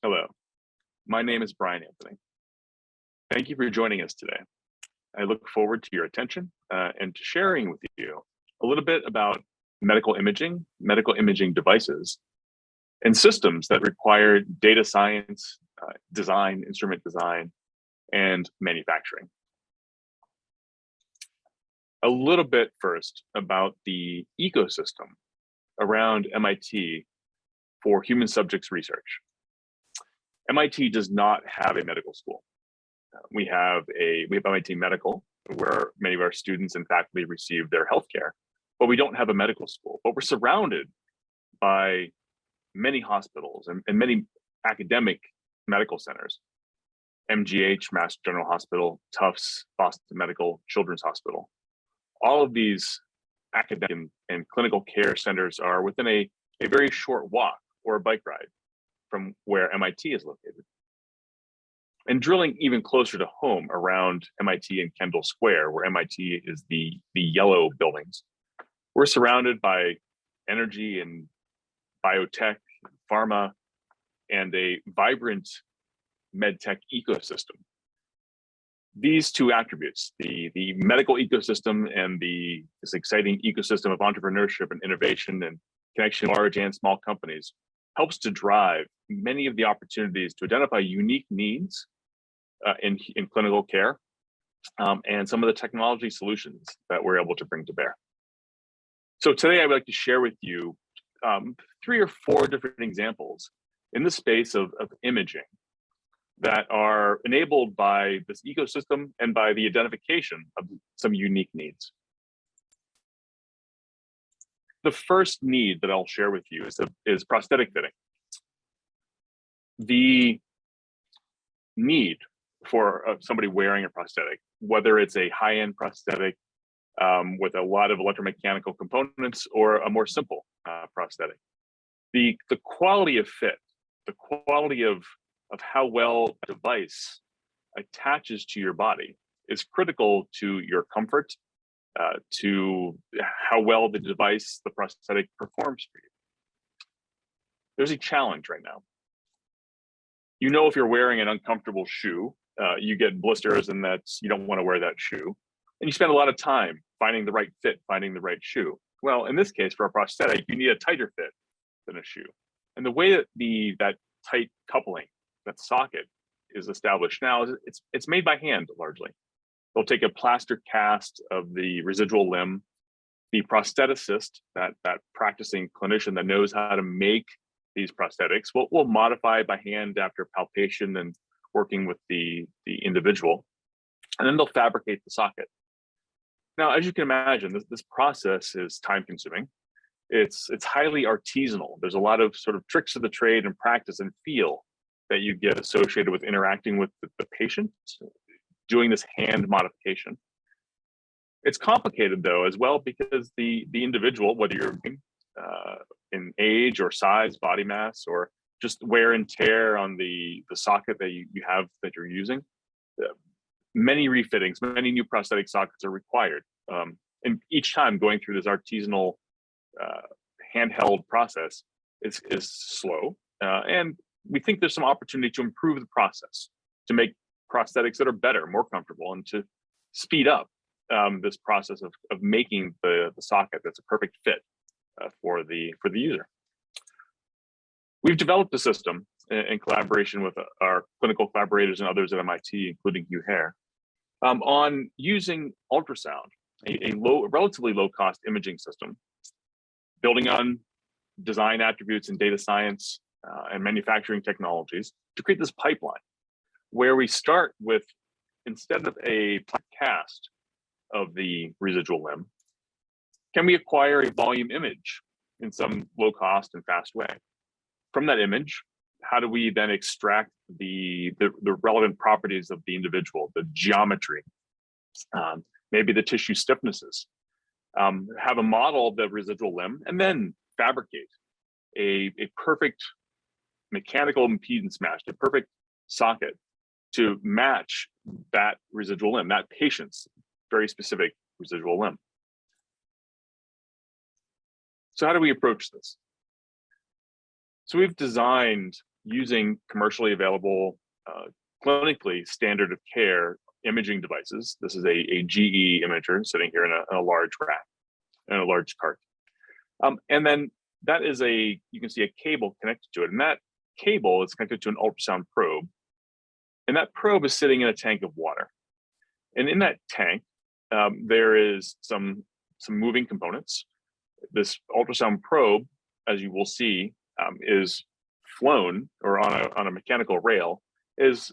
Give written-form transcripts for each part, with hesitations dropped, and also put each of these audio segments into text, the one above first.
Hello, my name is Brian Anthony. Thank you for joining us today. I look forward to your attention and to sharing with you a little bit about medical imaging devices, and systems that require data science, design, instrument design, and manufacturing. A little bit first about the ecosystem around MIT for human subjects research. MIT does not have a medical school. We have MIT Medical, where many of our students and faculty receive their healthcare, but we don't have a medical school. But we're surrounded by many hospitals and many academic medical centers: MGH, Mass General Hospital, Tufts, Boston Medical, Children's Hospital. All of these academic and clinical care centers are within a very short walk or a bike ride from where MIT is located. And drilling even closer to home around MIT and Kendall Square, where MIT is the yellow buildings, we're surrounded by energy and biotech, pharma, and a vibrant medtech ecosystem. These two attributes, the medical ecosystem and this exciting ecosystem of entrepreneurship and innovation and connection to large and small companies, helps to drive many of the opportunities to identify unique needs in clinical care, and some of the technology solutions that we're able to bring to bear. So today I would like to share with you 3 or 4 different examples in the space of imaging that are enabled by this ecosystem and by the identification of some unique needs. The first need that I'll share with you is prosthetic fitting. The need for somebody wearing a prosthetic, whether it's a high-end prosthetic with a lot of electromechanical components or a more simple prosthetic, the quality of fit, the quality of how well a device attaches to your body is critical to your comfort, to how well the prosthetic performs for you. There's a challenge right now. You know, if you're wearing an uncomfortable shoe, you get blisters, and you don't want to wear that shoe. And you spend a lot of time finding the right fit, finding the right shoe. Well, in this case, for a prosthetic, you need a tighter fit than a shoe. And the way that that tight coupling, that socket, is established now, it's made by hand largely. They'll take a plaster cast of the residual limb. The prostheticist, that practicing clinician that knows how to make these prosthetics, will modify by hand after palpation and working with the individual, and then they'll fabricate the socket. Now, as you can imagine, this process is time consuming. It's highly artisanal. There's a lot of sort of tricks of the trade and practice and feel that you get associated with interacting with the patient, doing this hand modification. It's complicated though as well, because the individual, whether you're in age or size, body mass, or just wear and tear on the socket that you have that you're using, many refittings, many new prosthetic sockets are required. And each time going through this artisanal handheld process is slow. And we think there's some opportunity to improve the process, to make prosthetics that are better, more comfortable, and to speed up this process of making the socket that's a perfect fit for the user. We've developed a system in collaboration with our clinical collaborators and others at MIT, including Hugh Hare, on using ultrasound, a relatively low-cost imaging system, building on design attributes and data science and manufacturing technologies to create this pipeline where we start with, instead of a cast of the residual limb, can we acquire a volume image in some low cost and fast way? From that image, how do we then extract the relevant properties of the individual, the geometry, maybe the tissue stiffnesses, have a model of the residual limb, and then fabricate a perfect mechanical impedance match, a perfect socket to match that residual limb, that patient's very specific residual limb. So how do we approach this? So we've designed using commercially available, clinically standard of care imaging devices. This is a GE imager sitting here in a large rack, in a large cart. And then that is you can see a cable connected to it. And that cable is connected to an ultrasound probe. And that probe is sitting in a tank of water. And in that tank, there is some moving components. This ultrasound probe, as you will see, is flown or on a mechanical rail, is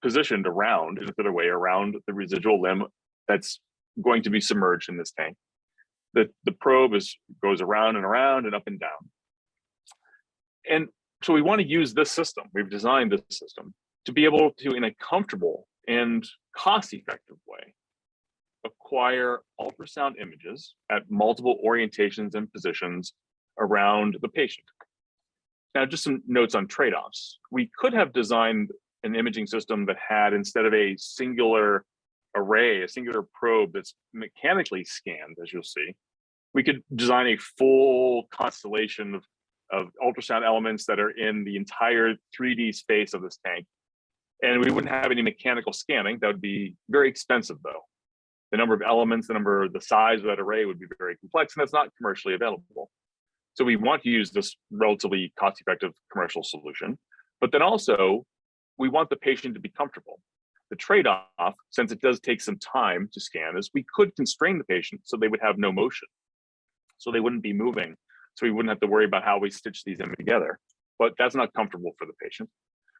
positioned around in a other way around the residual limb that's going to be submerged in this tank. The probe goes around and up and down. And so we want to use this system. We've designed this system to be able to, in a comfortable and cost-effective way, acquire ultrasound images at multiple orientations and positions around the patient. Now, just some notes on trade-offs. We could have designed an imaging system that had, instead of a singular array, a singular probe that's mechanically scanned, as you'll see, we could design a full constellation of ultrasound elements that are in the entire 3D space of this tank. And we wouldn't have any mechanical scanning. That would be very expensive, though. The number of elements, the size of that array would be very complex, and that's not commercially available. So we want to use this relatively cost-effective commercial solution, but then also we want the patient to be comfortable. The trade-off, since it does take some time to scan, is we could constrain the patient so they would have no motion, so they wouldn't be moving, so we wouldn't have to worry about how we stitch these in together. But that's not comfortable for the patient.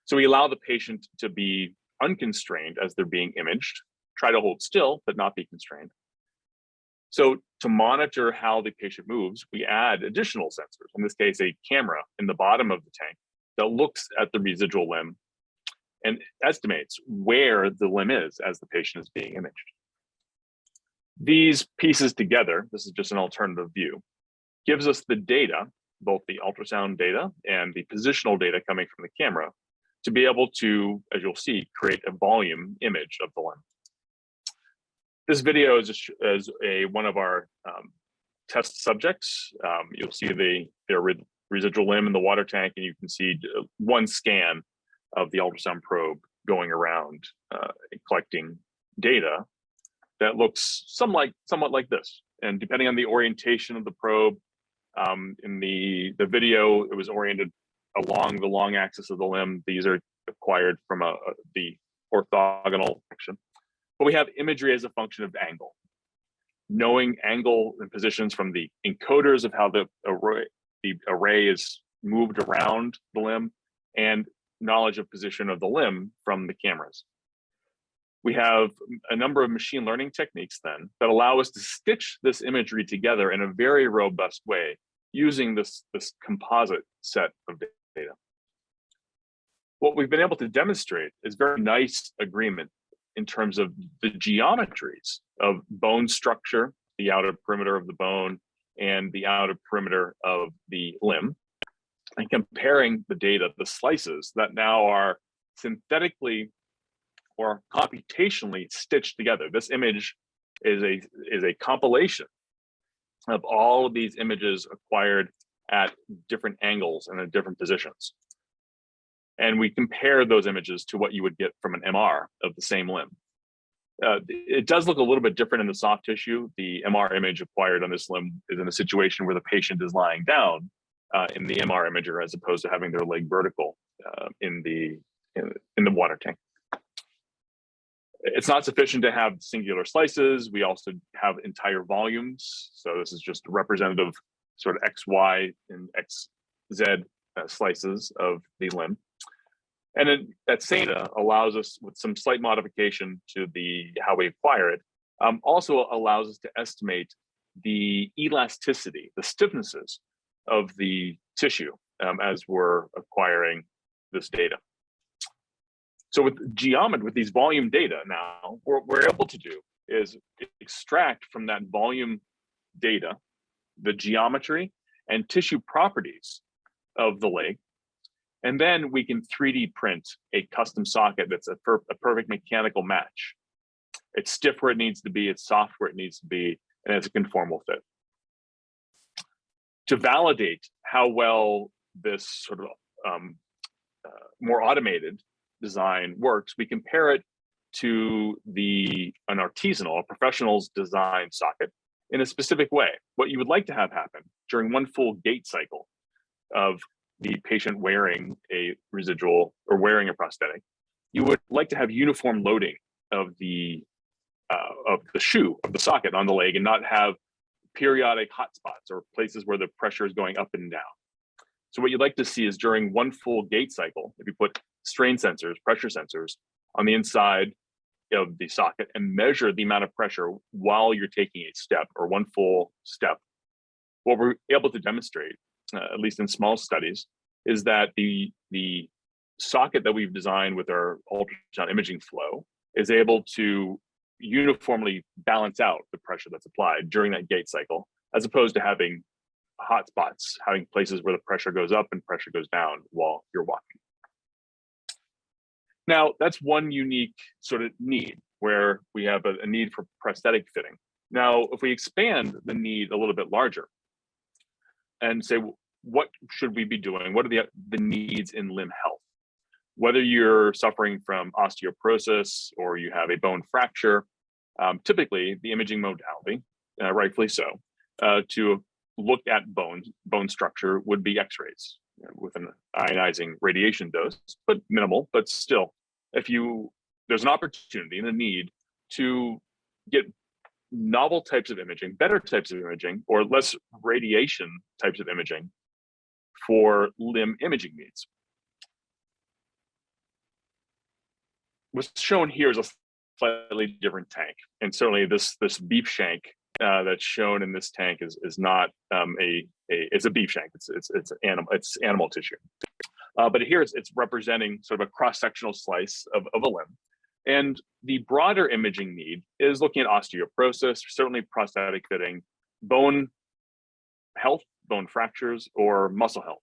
So we allow the patient to be unconstrained as they're being imaged, try to hold still, but not be constrained. So to monitor how the patient moves, we add additional sensors, in this case, a camera in the bottom of the tank that looks at the residual limb and estimates where the limb is as the patient is being imaged. These pieces together, this is just an alternative view, gives us the data, both the ultrasound data and the positional data coming from the camera, to be able to, as you'll see, create a volume image of the limb. This video is one of our test subjects. You'll see their residual limb in the water tank, and you can see one scan of the ultrasound probe going around collecting data that looks somewhat like this. And depending on the orientation of the probe, in the video, it was oriented along the long axis of the limb. These are acquired from the orthogonal section. But we have imagery as a function of angle. Knowing angle and positions from the encoders of how the array is moved around the limb, and knowledge of position of the limb from the cameras. We have a number of machine learning techniques then that allow us to stitch this imagery together in a very robust way using this composite set of data. What we've been able to demonstrate is very nice agreement in terms of the geometries of bone structure, the outer perimeter of the bone, and the outer perimeter of the limb, and comparing the data, the slices that now are synthetically or computationally stitched together. This image is a compilation of all of these images acquired at different angles and at different positions. And we compare those images to what you would get from an MR of the same limb. It does look a little bit different in the soft tissue. The MR image acquired on this limb is in a situation where the patient is lying down in the MR imager, as opposed to having their leg vertical in the water tank. It's not sufficient to have singular slices. We also have entire volumes. So this is just representative sort of XY and XZ slices of the limb. And then that same data allows us, with some slight modification to how we acquire it, also allows us to estimate the elasticity, the stiffnesses of the tissue as we're acquiring this data. So with these volume data now, what we're able to do is extract from that volume data the geometry and tissue properties of the leg. And then we can 3D print a custom socket that's a perfect mechanical match. It's stiff where it needs to be, it's soft where it needs to be, and it's a conformal fit. To validate how well this sort of more automated design works, we compare it to an artisanal, a professional's design socket in a specific way. What you would like to have happen during one full gait cycle of the patient wearing a residual or wearing a prosthetic, you would like to have uniform loading of the shoe, of the socket on the leg, and not have periodic hotspots or places where the pressure is going up and down. So what you'd like to see is during one full gait cycle, if you put strain sensors, pressure sensors on the inside of the socket and measure the amount of pressure while you're taking a step or one full step, what we're able to demonstrate, at least in small studies, is that the socket that we've designed with our ultrasound imaging flow is able to uniformly balance out the pressure that's applied during that gait cycle, as opposed to having hot spots, having places where the pressure goes up and pressure goes down while you're walking. Now, that's one unique sort of need where we have a need for prosthetic fitting. Now, if we expand the need a little bit larger and say, what should we be doing? What are the needs in limb health? Whether you're suffering from osteoporosis or you have a bone fracture, typically the imaging modality, rightfully so, to look at bone structure would be X-rays with an ionizing radiation dose, but minimal. But still, there's an opportunity and a need to get novel types of imaging, better types of imaging, or less radiation types of imaging for limb imaging needs. What's shown here is a slightly different tank, and certainly this beef shank that's shown in this tank is not it's a beef shank. It's animal tissue, but here it's representing sort of a cross-sectional slice of a limb. And the broader imaging need is looking at osteoporosis, certainly prosthetic fitting, bone health, bone fractures, or muscle health.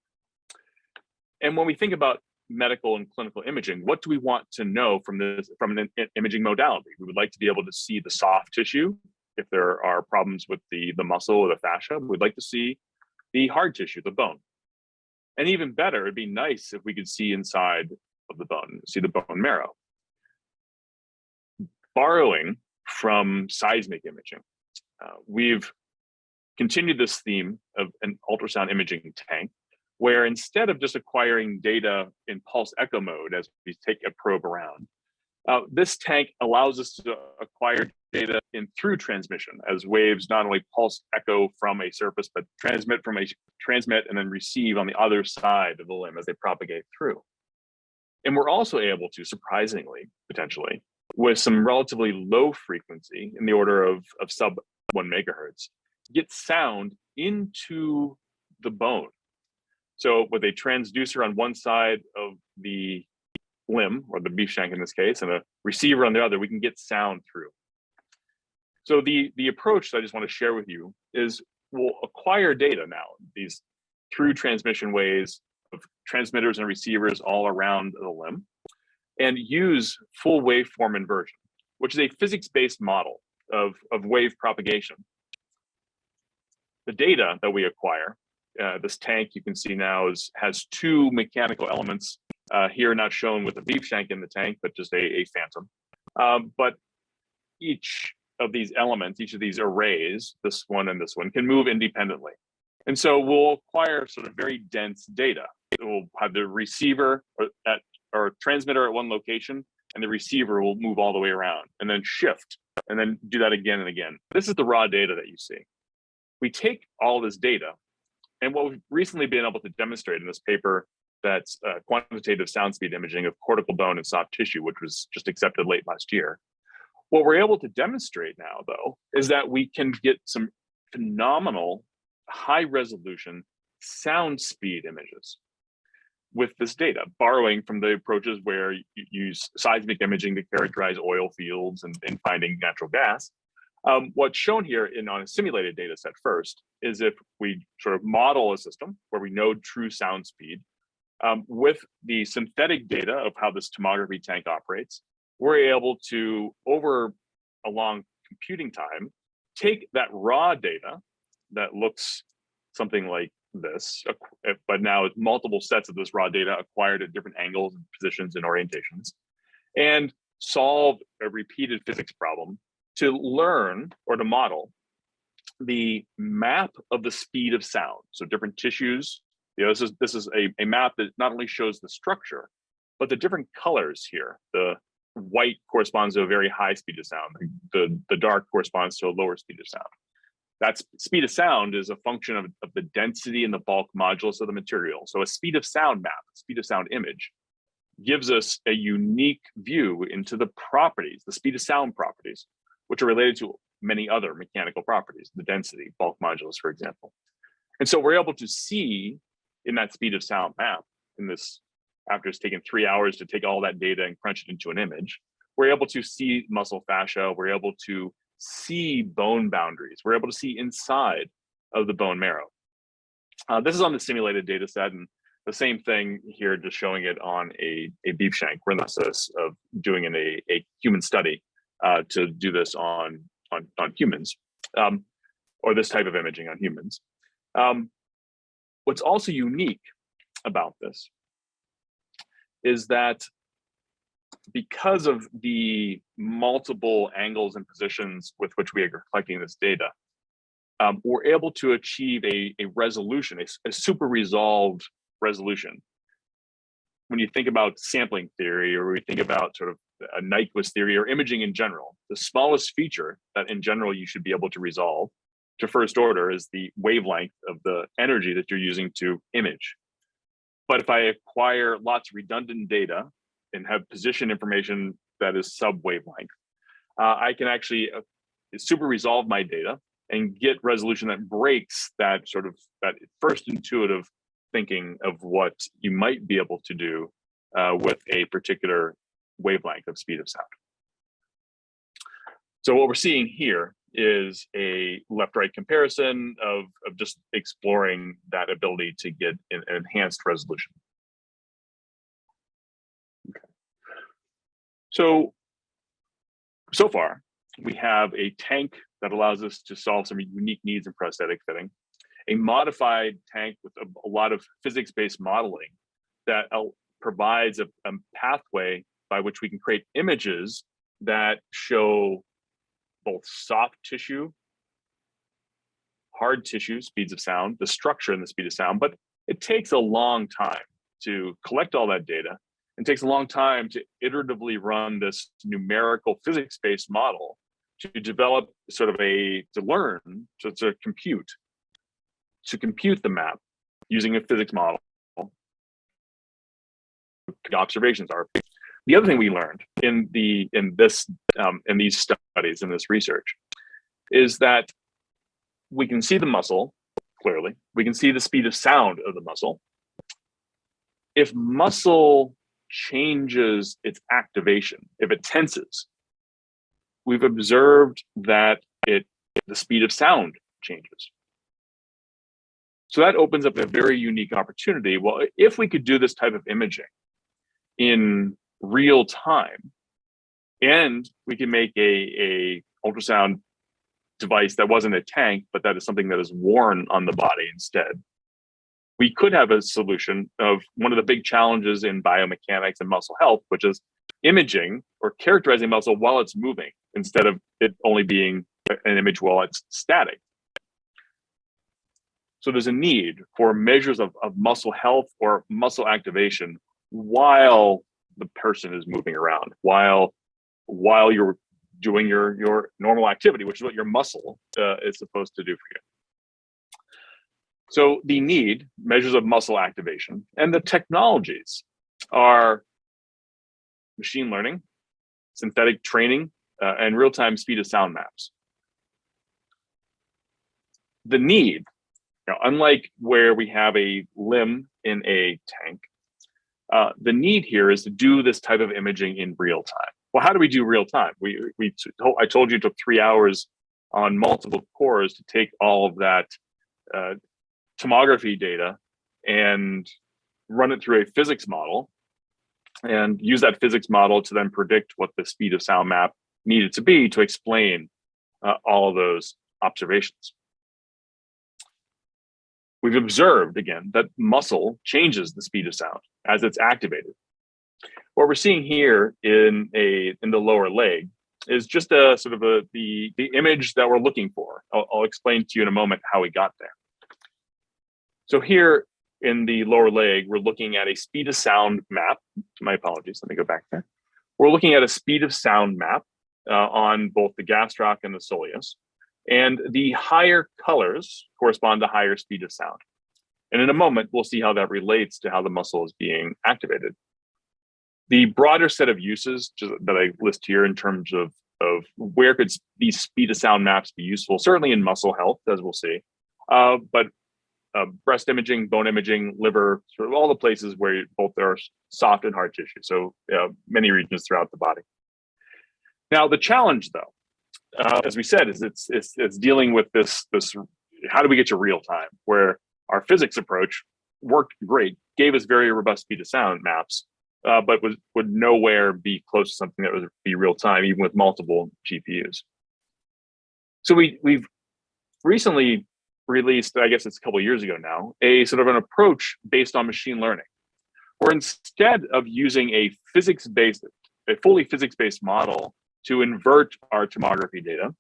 And when we think about medical and clinical imaging, what do we want to know from an imaging modality? We would like to be able to see the soft tissue if there are problems with the muscle or the fascia. We'd like to see the hard tissue, the bone. And even better, it'd be nice if we could see inside of the bone, see the bone marrow. Borrowing from seismic imaging, we've continued this theme of an ultrasound imaging tank, where instead of just acquiring data in pulse echo mode as we take a probe around, this tank allows us to acquire data in through transmission, as waves not only pulse echo from a surface, but transmit and then receive on the other side of the limb as they propagate through. And we're also able to, surprisingly, potentially, with some relatively low frequency in the order of sub 1 megahertz, get sound into the bone. So with a transducer on one side of the limb, or the beef shank in this case, and a receiver on the other, we can get sound through. So the approach that I just want to share with you is we'll acquire data now, these through transmission ways of transmitters and receivers all around the limb, and use full waveform inversion, which is a physics-based model of wave propagation. The data that we acquire, this tank you can see now has two mechanical elements, here not shown with a beef shank in the tank, but just a phantom. But each of these elements, each of these arrays, this one and this one, can move independently. And so we'll acquire sort of very dense data. We'll have the receiver or transmitter at one location, and the receiver will move all the way around and then shift and then do that again and again. This is the raw data that you see. We take all this data, and what we've recently been able to demonstrate in this paper that's quantitative sound speed imaging of cortical bone and soft tissue, which was just accepted late last year. What we're able to demonstrate now, though, is that we can get some phenomenal high resolution sound speed images with this data, borrowing from the approaches where you use seismic imaging to characterize oil fields and finding natural gas. What's shown here on a simulated data set first is if we sort of model a system where we know true sound speed, with the synthetic data of how this tomography tank operates, we're able to, over a long computing time, take that raw data that looks something like this, but now it's multiple sets of this raw data acquired at different angles and positions and orientations, and solve a repeated physics problem to learn or to model the map of the speed of sound. So different tissues, this is a map that not only shows the structure, but the different colors here. The white corresponds to a very high speed of sound. The dark corresponds to a lower speed of sound. That speed of sound is a function of the density and the bulk modulus of the material. So a speed of sound map, a speed of sound image, gives us a unique view into the properties, the speed of sound properties, which are related to many other mechanical properties, the density, bulk modulus, for example. And so we're able to see in that speed of sound map, in this, after it's taken 3 hours to take all that data and crunch it into an image, we're able to see muscle fascia, we're able to see bone boundaries, we're able to see inside of the bone marrow. This is on the simulated data set, and the same thing here, just showing it on a beef shank. We're in the process of doing a human study to do this on humans, or this type of imaging on humans. What's also unique about this is that because of the multiple angles and positions with which we are collecting this data, we're able to achieve a resolution, a super resolved resolution. When you think about sampling theory, or we think about sort of a Nyquist theory or imaging in general, the smallest feature that in general you should be able to resolve to first order is the wavelength of the energy that you're using to image. But if I acquire lots of redundant data and have position information that is sub-wavelength, I can actually super resolve my data and get resolution that breaks that sort of that first intuitive thinking of what you might be able to do with a particular wavelength of speed of sound. So what we're seeing here is a left-right comparison of just exploring that ability to get an enhanced resolution. Okay. So far, we have a tank that allows us to solve some unique needs in prosthetic fitting, a modified tank with a lot of physics-based modeling that provides a pathway by which we can create images that show both soft tissue, hard tissue, speeds of sound, the structure and the speed of sound, but it takes a long time to collect all that data, and takes a long time to iteratively run this numerical physics-based model to develop sort of to learn, to compute the map using a physics model. The observations are. The other thing we learned in these studies, in this research, is that we can see the muscle clearly. We can see the speed of sound of the muscle. If muscle changes its activation, if it tenses, we've observed that the speed of sound changes. So that opens up a very unique opportunity. Well, if we could do this type of imaging in real time, and we can make a ultrasound device that wasn't a tank, but that is something that is worn on the body instead, we could have a solution of one of the big challenges in biomechanics and muscle health, which is imaging or characterizing muscle while it's moving, instead of it only being an image while it's static. So there's a need for measures of muscle health or muscle activation while the person is moving around, while you're doing your normal activity, which is what your muscle is supposed to do for you. So the need, measures of muscle activation, and the technologies are machine learning, synthetic training, and real-time speed of sound maps. The need, unlike where we have a limb in a tank, the need here is to do this type of imaging in real time. Well, how do we do real time? I told you it took 3 hours on multiple cores to take all of that tomography data and run it through a physics model, and use that physics model to then predict what the speed of sound map needed to be to explain all of those observations. we've observed, again, that muscle changes the speed of sound as it's activated. What we're seeing here in the lower leg is just a sort of the image that we're looking for. I'll explain to you in a moment how we got there. So here in the lower leg, we're looking at a speed of sound map. My apologies, let me go back there. We're looking at a speed of sound map on both the gastroc and the soleus. And the higher colors correspond to higher speed of sound. And in a moment, we'll see how that relates to how the muscle is being activated. The broader set of uses that I list here in terms of where could these speed of sound maps be useful, certainly in muscle health, as we'll see, but breast imaging, bone imaging, liver, sort of all the places where both there are soft and hard tissue. So many regions throughout the body. Now, the challenge, though, as we said, is it's dealing with this. How do we get to real time? Where our physics approach worked great, gave us very robust speed of sound maps, but would nowhere be close to something that would be real time, even with multiple GPUs. So we've recently released, I guess it's a couple of years ago now, a sort of an approach based on machine learning, where instead of using a fully physics-based model to invert our tomography data,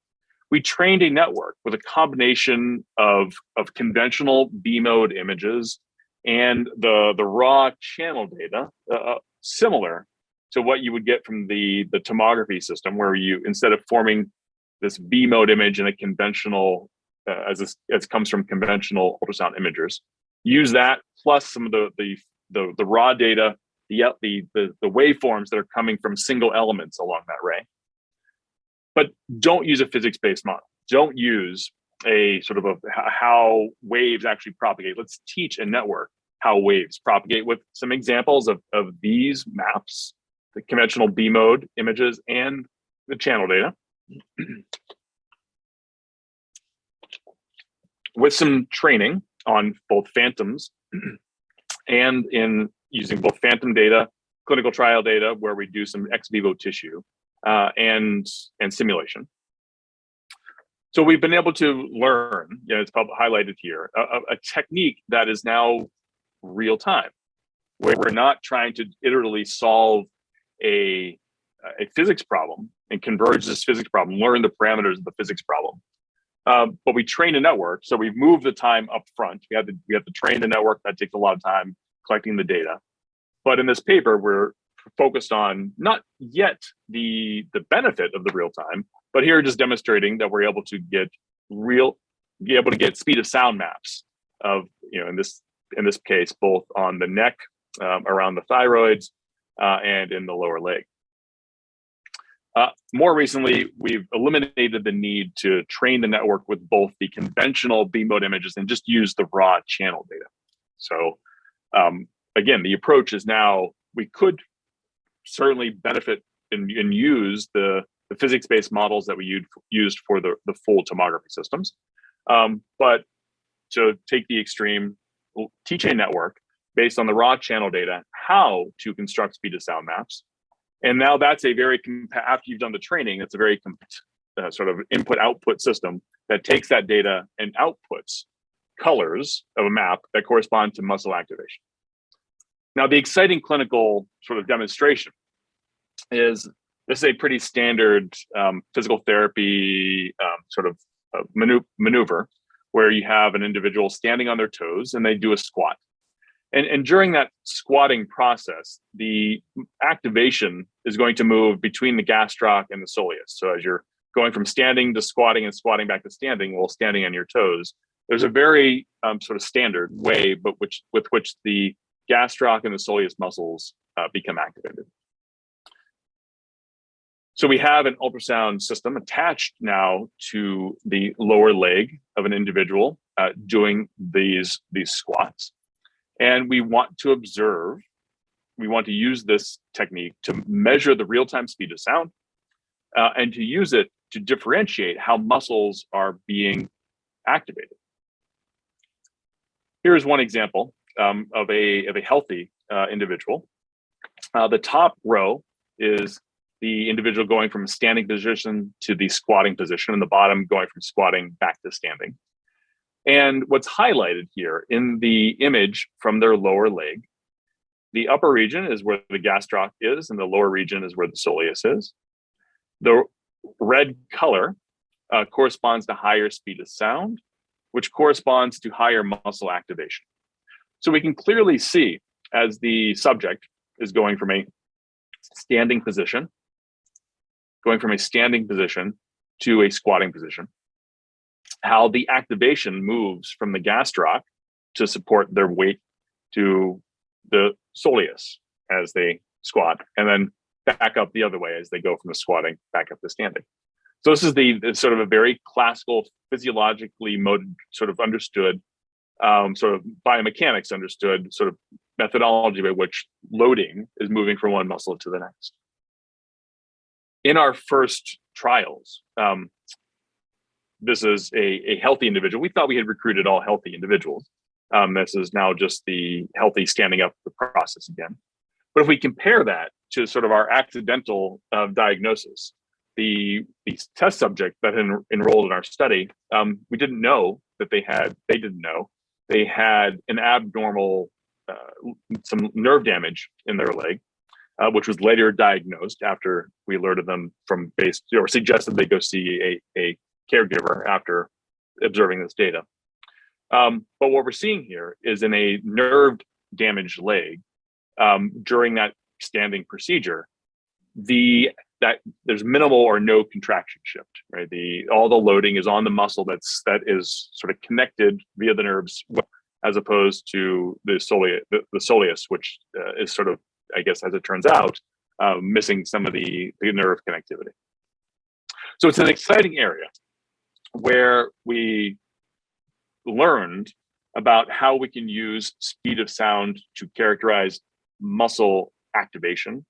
we trained a network with a combination of conventional B-mode images and the raw channel data, similar to what you would get from the tomography system, where you, instead of forming this B-mode image in a conventional, as comes from conventional ultrasound imagers, use that plus some of the raw data, the waveforms that are coming from single elements along that ray. But don't use a physics-based model. Don't use a sort of how waves actually propagate. Let's teach a network how waves propagate with some examples of these maps, the conventional B-mode images and the channel data. With some training on both phantoms and in using both phantom data, clinical trial data, where we do some ex vivo tissue, and simulation. So we've been able to learn, it's highlighted here, a technique that is now real time, where we're not trying to iteratively solve a physics problem and converge this physics problem, learn the parameters of the physics problem. But we train a network, so we've moved the time up front. We have to train the network. That takes a lot of time collecting the data. But in this paper, we're focused on not yet the benefit of the real time, but here just demonstrating that we're able to get speed of sound maps of, in this case, both on the neck, around the thyroids, and in the lower leg. More recently, we've eliminated the need to train the network with both the conventional B-mode images and just use the raw channel data. So again, the approach is now, we could certainly benefit and use the physics-based models that we used for the full tomography systems. But to take the extreme, we'll teach a network based on the raw channel data how to construct speed of sound maps. And now that's after you've done the training, it's a very sort of input-output system that takes that data and outputs colors of a map that correspond to muscle activation. Now, the exciting clinical sort of demonstration is this is a pretty standard physical therapy sort of maneuver where you have an individual standing on their toes and they do a squat. And during that squatting process, the activation is going to move between the gastroc and the soleus. So as you're going from standing to squatting and squatting back to standing while standing on your toes, there's a very sort of standard way, but with which the gastroc and the soleus muscles become activated. So we have an ultrasound system attached now to the lower leg of an individual doing these squats. And we want to observe, we want to use this technique to measure the real-time speed of sound and to use it to differentiate how muscles are being activated. Here's one example of a healthy individual. The top row is the individual going from a standing position to the squatting position, and the bottom going from squatting back to standing. And what's highlighted here in the image from their lower leg, the upper region is where the gastroc is, and the lower region is where the soleus is. The red color corresponds to higher speed of sound, which corresponds to higher muscle activation. So we can clearly see as the subject is going from a standing position to a squatting position, how the activation moves from the gastroc to support their weight to the soleus as they squat, and then back up the other way as they go from the squatting back up to standing. So this is the sort of a very classical, physiologically sort of understood, sort of biomechanics understood sort of methodology by which loading is moving from one muscle to the next. In our first trials, this is a healthy individual. We thought we had recruited all healthy individuals. This is now just the healthy standing up the process again. But if we compare that to sort of our accidental diagnosis, the test subject that enrolled in our study, we didn't know that they had an abnormal, some nerve damage in their leg, which was later diagnosed after we alerted them or suggested they go see a caregiver after observing this data. But what we're seeing here is in a nerve damaged leg, during that standing procedure, there's minimal or no contraction shift, right? All the loading is on the muscle that is sort of connected via the nerves, as opposed to the soleus, which is sort of, I guess, as it turns out, missing some of the nerve connectivity. So it's an exciting area where we learned about how we can use speed of sound to characterize muscle activation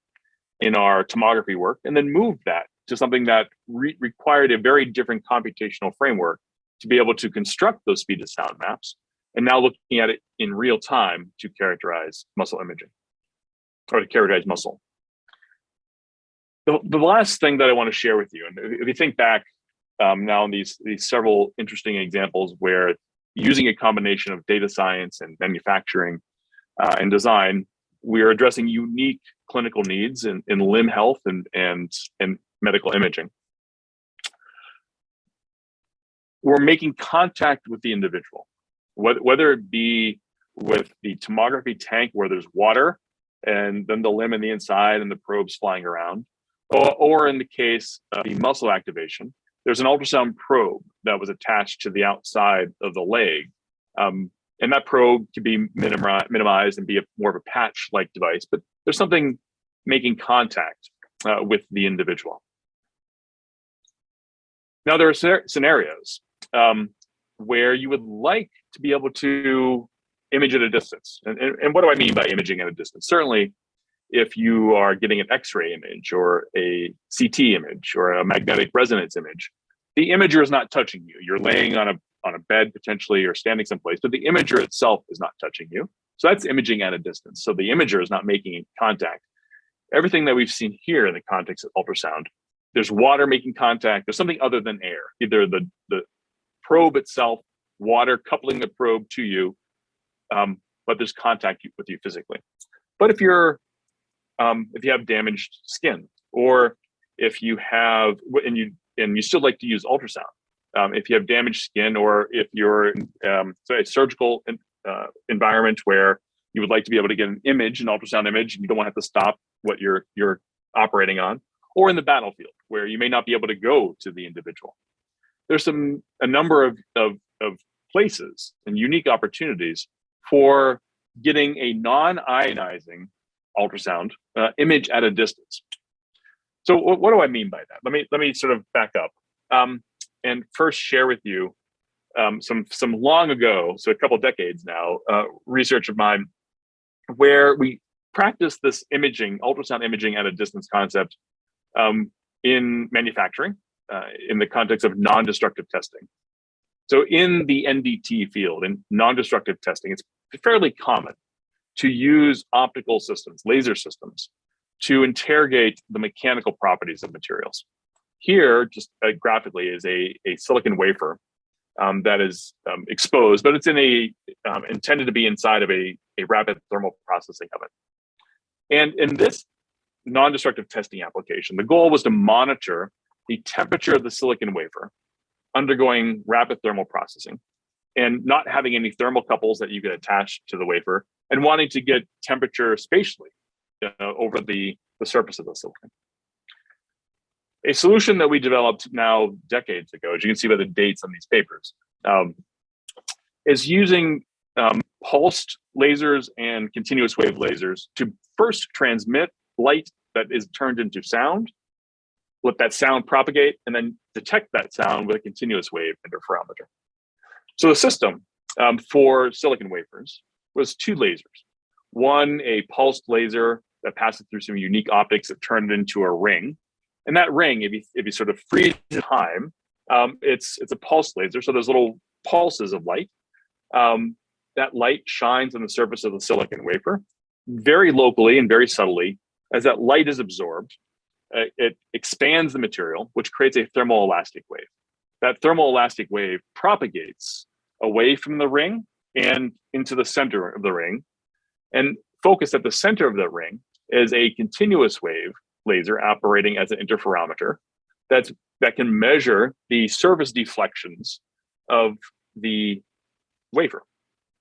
in our tomography work, and then move that to something that required a very different computational framework to be able to construct those speed of sound maps, and now looking at it in real time to characterize muscle imaging, or to characterize muscle. The last thing that I want to share with you, and if you think back now on these several interesting examples where using a combination of data science and manufacturing and design, we are addressing unique clinical needs in limb health and medical imaging. We're making contact with the individual, whether it be with the tomography tank where there's water and then the limb in the inside and the probes flying around, or in the case of the muscle activation, there's an ultrasound probe that was attached to the outside of the leg. And that probe can be minimized and be more of a patch-like device, but there's something making contact with the individual. Now, there are scenarios where you would like to be able to image at a distance. And what do I mean by imaging at a distance? Certainly, if you are getting an X-ray image or a CT image or a magnetic resonance image, the imager is not touching you. You're laying on a bed potentially or standing someplace, but the imager itself is not touching you. So that's imaging at a distance. So the imager is not making contact. Everything that we've seen here in the context of ultrasound, there's water making contact. There's something other than air, either the probe itself, water coupling the probe to you, but there's contact with you physically. But if you have damaged skin, or if you have, and you still like to use ultrasound, if you have damaged skin, or if you're a surgical environment where you would like to be able to get an ultrasound image, and you don't want to have to stop what you're operating on, or in the battlefield where you may not be able to go to the individual. There's a number of places and unique opportunities for getting a non-ionizing ultrasound image at a distance. So what do I mean by that? Let me sort of back up and first share with you some long ago, so a couple of decades now, research of mine where we practiced this ultrasound imaging at a distance concept in manufacturing, in the context of non-destructive testing. So in the NDT field, in non-destructive testing, it's fairly common to use optical systems, laser systems, to interrogate the mechanical properties of materials. Here, just graphically, is a silicon wafer that is exposed, but it's in intended to be inside of a rapid thermal processing oven. And in this non-destructive testing application, the goal was to monitor the temperature of the silicon wafer undergoing rapid thermal processing and not having any thermocouples that you could attach to the wafer, and wanting to get temperature spatially over the surface of the silicon. A solution that we developed now decades ago, as you can see by the dates on these papers, is using pulsed lasers and continuous wave lasers to first transmit light that is turned into sound, let that sound propagate, and then detect that sound with a continuous wave interferometer. So the system for silicon wafers was two lasers. One, a pulsed laser that passes through some unique optics that turn it into a ring. And that ring, if you sort of freeze time, it's a pulse laser. So there's little pulses of light. That light shines on the surface of the silicon wafer very locally and very subtly. As that light is absorbed, it expands the material, which creates a thermoelastic wave. That thermoelastic wave propagates away from the ring and into the center of the ring. And focused at the center of the ring is a continuous wave laser operating as an interferometer that can measure the surface deflections of the wafer.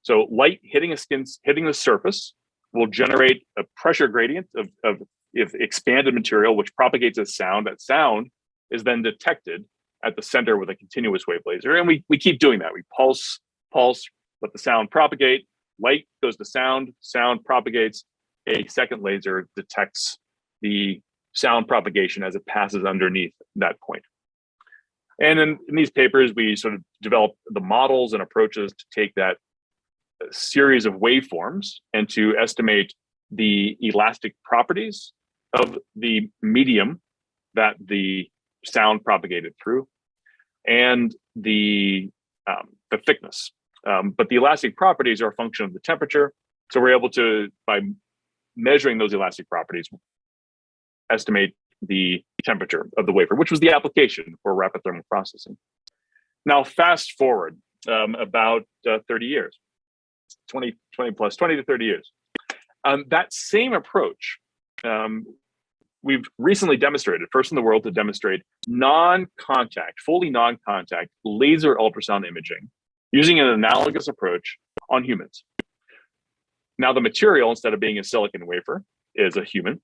So light hitting the surface will generate a pressure gradient of expanded material, which propagates as sound. That sound is then detected at the center with a continuous wave laser. And we keep doing that. We pulse, let the sound propagate, light goes to sound propagates, a second laser detects the sound propagation as it passes underneath that point. And in these papers, we sort of develop the models and approaches to take that series of waveforms and to estimate the elastic properties of the medium that the sound propagated through and the thickness. But the elastic properties are a function of the temperature. So we're able to, by measuring those elastic properties, estimate the temperature of the wafer, which was the application for rapid thermal processing. Now, fast forward about 30 years, 20 to 30 years. That same approach, we've recently demonstrated, first in the world to demonstrate fully non-contact laser ultrasound imaging using an analogous approach on humans. Now the material, instead of being a silicon wafer, is a human.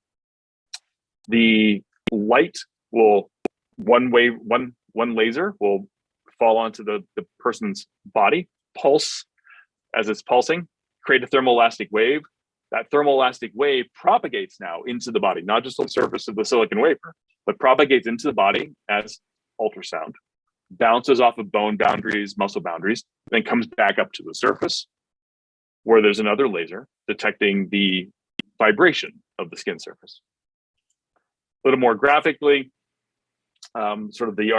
The light will, one laser will fall onto the person's body, pulse as it's pulsing, create a thermoelastic wave. That thermoelastic wave propagates now into the body, not just on the surface of the silicon wafer, but propagates into the body as ultrasound, bounces off of bone boundaries, muscle boundaries, then comes back up to the surface where there's another laser detecting the vibration of the skin surface. A little more graphically, sort of the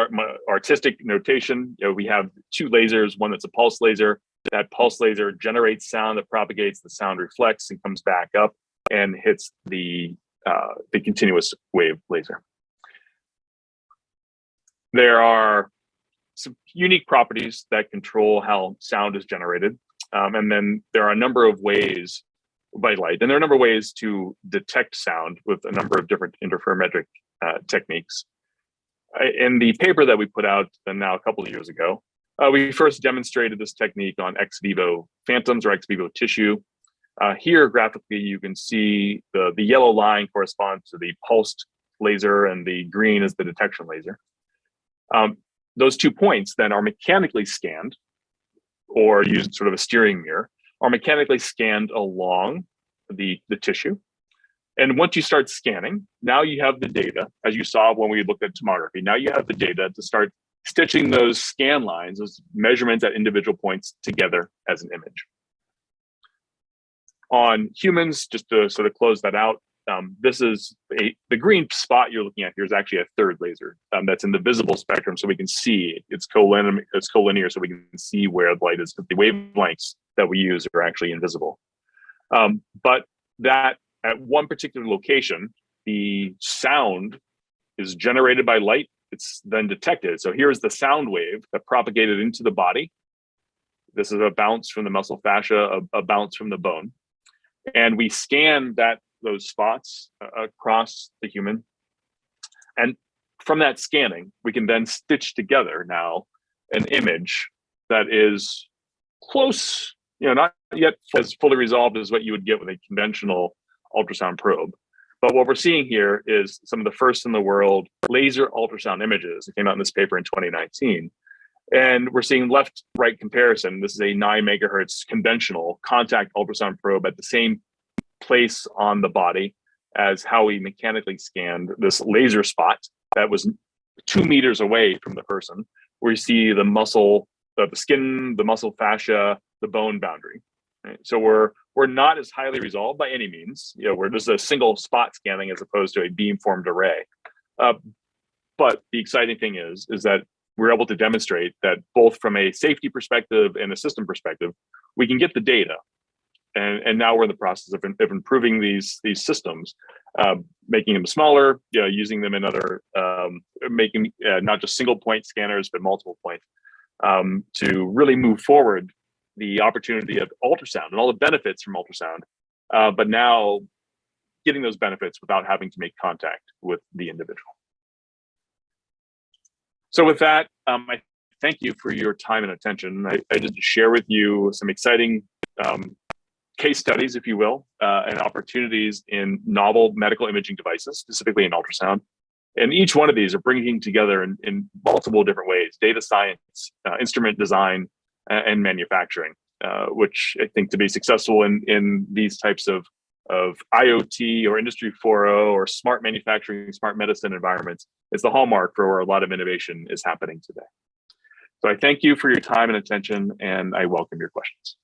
artistic notation, we have two lasers, one that's a pulse laser. That pulse laser generates sound that propagates, the sound reflects and comes back up and hits the continuous wave laser. There are some unique properties that control how sound is generated. And then there are a number of ways by light, and there are a number of ways to detect sound with a number of different interferometric techniques. In the paper that we put out now a couple of years ago, we first demonstrated this technique on ex vivo phantoms or ex vivo tissue. Here, graphically, you can see the yellow line corresponds to the pulsed laser and the green is the detection laser. Those 2 points then are mechanically scanned, or used sort of a steering mirror, are mechanically scanned along the tissue. And once you start scanning, now you have the data, as you saw when we looked at tomography, now you have the data to start stitching those scan lines, those measurements at individual points together as an image. On humans, just to sort of close that out, this is the green spot you're looking at here is actually a third laser that's in the visible spectrum, so we can see it's collinear, so we can see where the light is. But the wavelengths that we use are actually invisible. But that at one particular location, the sound is generated by light, it's then detected. So here's the sound wave that propagated into the body. This is a bounce from the muscle fascia, a bounce from the bone. And we scan those spots across the human. And from that scanning, we can then stitch together now an image that is close, not yet as fully resolved as what you would get with a conventional ultrasound probe. But what we're seeing here is some of the first in the world laser ultrasound images. It came out in this paper in 2019. And we're seeing left-right comparison. This is a 9 megahertz conventional contact ultrasound probe at the same place on the body as how we mechanically scanned this laser spot that was 2 meters away from the person, where you see the muscle, the skin, the muscle fascia, the bone boundary. Right? So we're not as highly resolved by any means. We're just a single spot scanning as opposed to a beam-formed array. But the exciting thing is that we're able to demonstrate that both from a safety perspective and a system perspective, we can get the data. And now we're in the process of improving these systems, making them smaller, using them in other, making not just single point scanners, but multiple points, to really move forward the opportunity of ultrasound and all the benefits from ultrasound, but now getting those benefits without having to make contact with the individual. So with that, I thank you for your time and attention. I just share with you some exciting case studies, if you will, and opportunities in novel medical imaging devices, specifically in ultrasound. And each one of these are bringing together in multiple different ways: data science, instrument design, and manufacturing, which I think to be successful in these types of IoT or Industry 4.0 or smart manufacturing, smart medicine environments is the hallmark for where a lot of innovation is happening today. So I thank you for your time and attention, and I welcome your questions.